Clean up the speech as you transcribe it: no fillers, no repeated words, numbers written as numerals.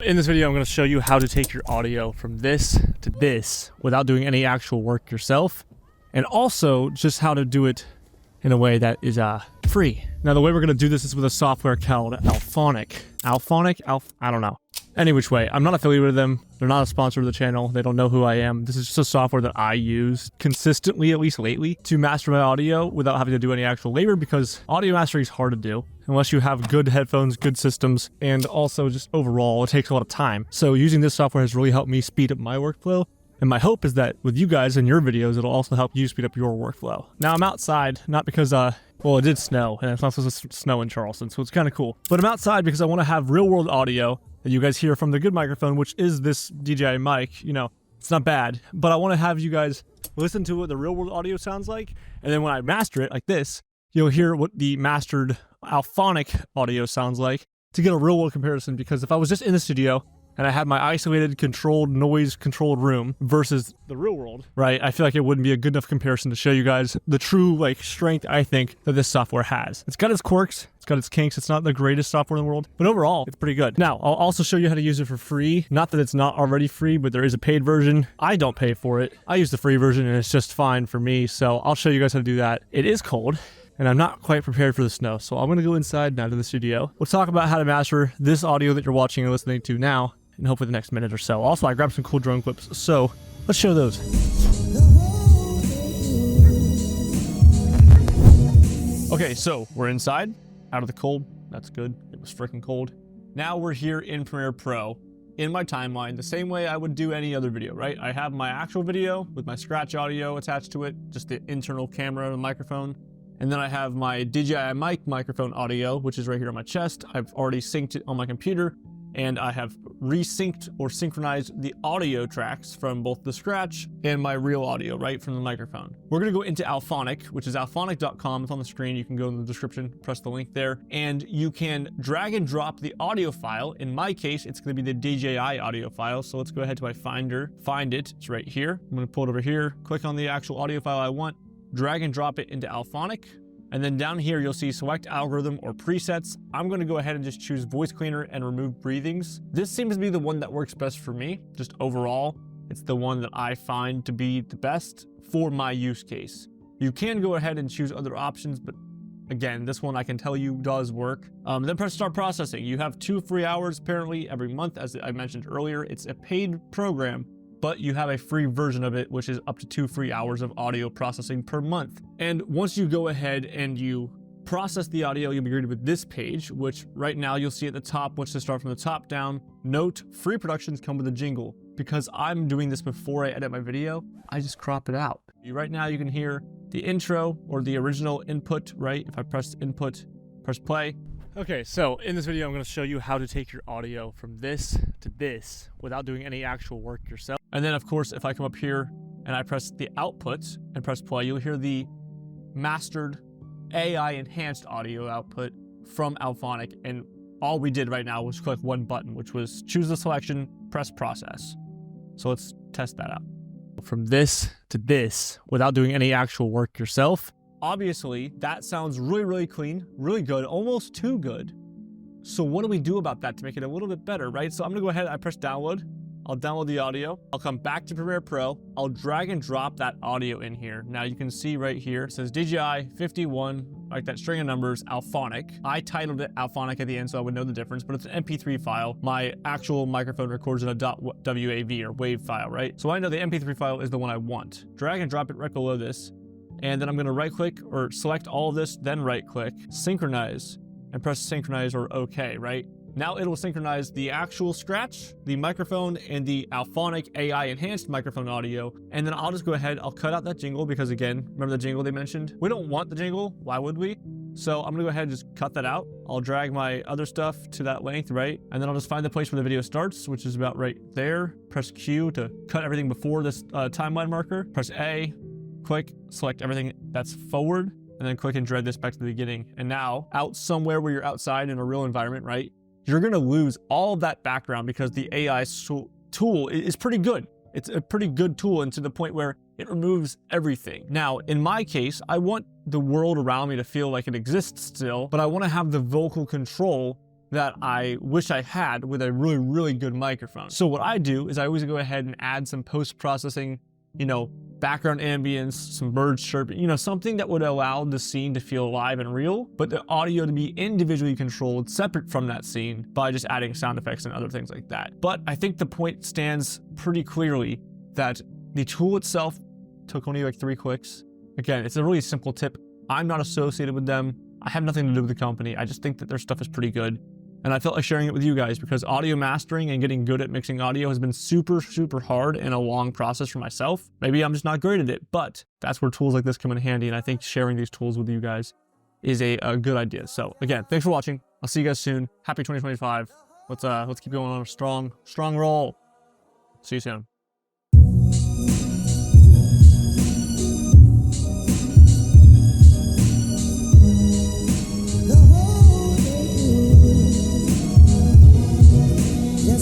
In this video, I'm going to show you how to take your audio from this to this without doing any actual work yourself, and also just how to do it in a way that is free. Now, the way we're going to do this is with a software called Auphonic. I don't know. Any which way, I'm not affiliated with them. They're not a sponsor of the channel. They don't know who I am. This is just a software that I use consistently, at least lately, to master my audio without having to do any actual labor, because audio mastering is hard to do unless you have good headphones, good systems, and also just overall, it takes a lot of time. So using this software has really helped me speed up my workflow. And my hope is that with you guys and your videos, it'll also help you speed up your workflow. Now, I'm outside, not because, well, it did snow, and it's not supposed to snow in Charleston, so it's kind of cool. But I'm outside because I want to have real-world audio that you guys hear from the good microphone, which is this DJI mic. You know, it's not bad, but I want to have you guys listen to what the real-world audio sounds like, and then when I master it like this, you'll hear what the mastered Auphonic audio sounds like to get a real-world comparison, because if I was just in the studio and I had my isolated, controlled, noise-controlled room versus the real world, right, I feel like it wouldn't be a good enough comparison to show you guys the true, strength, I think, that this software has. It's got its quirks, it's got its kinks, it's not the greatest software in the world, but overall, it's pretty good. Now, I'll also show you how to use it for free. Not that it's not already free, but there is a paid version. I don't pay for it. I use the free version, and it's just fine for me, so I'll show you guys how to do that. It is cold, and I'm not quite prepared for the snow, so I'm going to go inside now to the studio. We'll talk about how to master this audio that you're watching and listening to now, and hopefully the next minute or so. Also, I grabbed some cool drone clips, so let's show those. Okay, so we're inside, out of the cold. That's good. It was freaking cold. Now we're here in Premiere Pro, in my timeline, the same way I would do any other video, right? I have my actual video with my scratch audio attached to it, just the internal camera and microphone. And then I have my DJI mic microphone audio, which is right here on my chest. I've already synced it on my computer, and I have resynced or synchronized the audio tracks from both the scratch and my real audio, right, from the microphone. We're gonna go into Auphonic, which is auphonic.com. It's on the screen. You can go in the description, press the link there, and you can drag and drop the audio file. In my case, it's gonna be the DJI audio file. So let's go ahead to my Finder, find it. It's right here. I'm gonna pull it over here, click on the actual audio file I want, drag and drop it into Auphonic. And then down here, you'll see select algorithm or presets. I'm gonna go ahead and just choose voice cleaner and remove breathings. This seems to be the one that works best for me. Just overall, it's the one that I find to be the best for my use case. You can go ahead and choose other options, but again, this one I can tell you does work. Then press start processing. You have 2 free hours apparently every month, as I mentioned earlier. It's a paid program, but you have a free version of it, which is up to 2 free hours of audio processing per month. And once you go ahead and you process the audio, you'll be greeted with this page, which right now you'll see at the top, which to start from the top down. Note, free productions come with a jingle. Because I'm doing this before I edit my video, I just crop it out. Right now you can hear the intro or the original input, right? If I press input, press play. Okay, so in this video, I'm going to show you how to take your audio from this to this without doing any actual work yourself. And then, of course, if I come up here and I press the output and press play, you'll hear the mastered AI-enhanced audio output from Auphonic. And all we did right now was click one button, which was choose the selection, press process. So let's test that out. From this to this without doing any actual work yourself. Obviously, that sounds really, really clean, really good, almost too good. So what do we do about that to make it a little bit better, right? So I'm gonna go ahead, I press download. I'll download the audio. I'll come back to Premiere Pro. I'll drag and drop that audio in here. Now you can see right here, it says DJI 51, like that string of numbers, Auphonic. I titled it Auphonic at the end so I would know the difference, but it's an MP3 file. My actual microphone records in a .wav or WAV file, right? So I know the MP3 file is the one I want. Drag and drop it right below this. And then I'm gonna right click or select all of this, then right click, synchronize, and press synchronize or OK, right? Now it'll synchronize the actual scratch, the microphone, and the Auphonic AI enhanced microphone audio. And then I'll just go ahead, I'll cut out that jingle because again, remember the jingle they mentioned? We don't want the jingle, why would we? So I'm gonna go ahead and just cut that out. I'll drag my other stuff to that length, right? And then I'll just find the place where the video starts, which is about right there. Press Q to cut everything before this timeline marker. Press A. Click, select everything that's forward, and then click and drag this back to the beginning. And now, out somewhere where you're outside in a real environment, right? You're gonna lose all of that background because the AI tool is pretty good. It's a pretty good tool, and to the point where it removes everything. Now, in my case, I want the world around me to feel like it exists still, but I wanna have the vocal control that I wish I had with a really, really good microphone. So what I do is I always go ahead and add some post-processing, you know, background ambience, some birds chirping, you know, something that would allow the scene to feel alive and real, but the audio to be individually controlled separate from that scene by just adding sound effects and other things like that. But I think the point stands pretty clearly that the tool itself took only like 3 clicks. Again, it's a really simple tip. I'm not associated with them. I have nothing to do with the company. I just think that their stuff is pretty good. And I felt like sharing it with you guys because audio mastering and getting good at mixing audio has been super, super hard and a long process for myself. Maybe I'm just not great at it, but that's where tools like this come in handy. And I think sharing these tools with you guys is a good idea. So again, thanks for watching. I'll see you guys soon. Happy 2025. Let's keep going on a strong roll. See you soon.